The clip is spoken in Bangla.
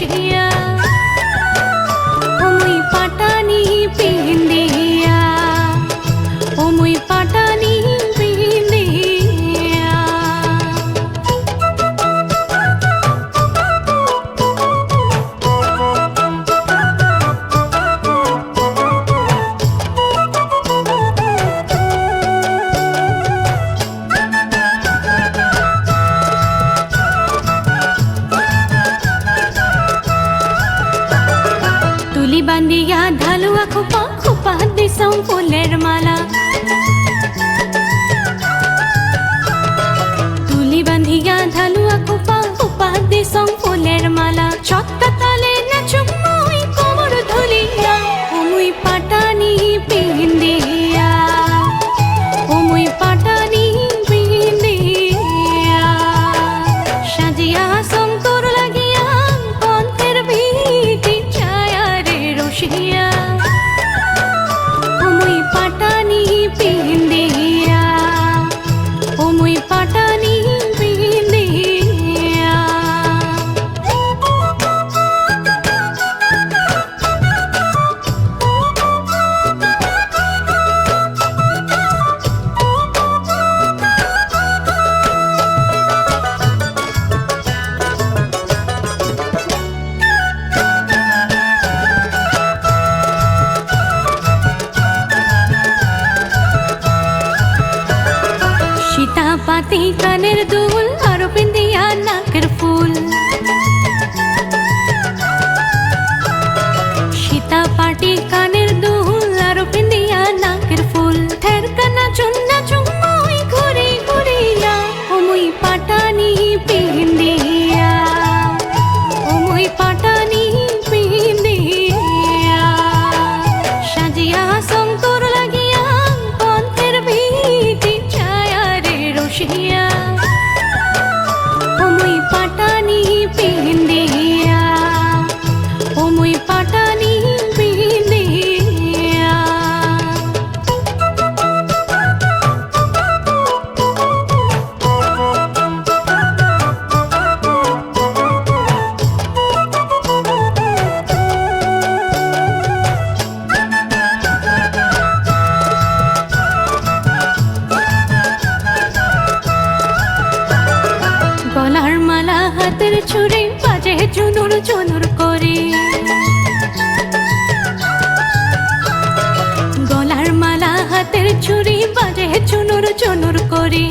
রসিয়া ওমুই পাটানি পিন্দিয়া ওমুই পাটানি পিন্দিয়া তুলি বান্ধিয়া ঢালুয়া খোপা খোপা দিছাও ফুলের মালা তুলি বান্ধিয়া ঢালুয়া খোপা খোপা দিছাও ফুলের মালা ছক্কা তালে নাচুম মই কোমর ধুলিয়া ওমুই পাটানি পিন্দিয়া ওমুই পাটানি পিন্দিয়া সাজিয়া সন্তর লাগিয়া পন্থের ভিটি ছায়া রে রসিয়া ওমুই পাটানি পিন্দিয়া ওমুই পাটানি পিন্দিয়া সীতা পাতি কানের দুল আর পিন্দিয়া নাকের ফুল সীতা পাটি কানের দুল আর পিন্দিয়া নাকের ফুল ঠেরকা নাচুন নাচুন মই ঘুরি ঘুরিয়া ওমুই পাটানি পিন্দিয়া ওমুই পাটানি পিন্দিয়া সাজিয়া সন্তর লাগিয়া পন্থের ভিটি ছায়া রে রসিয়া ওমুই পাটানি পিন্দিয়া ওমুই পাটানি পিন্দিয়া গলার মালা হাতের ছুরি বাজে চুনুর চুনুর করে গলার মালা হাতের ছুরি বাজে চুনুর চুনুর করে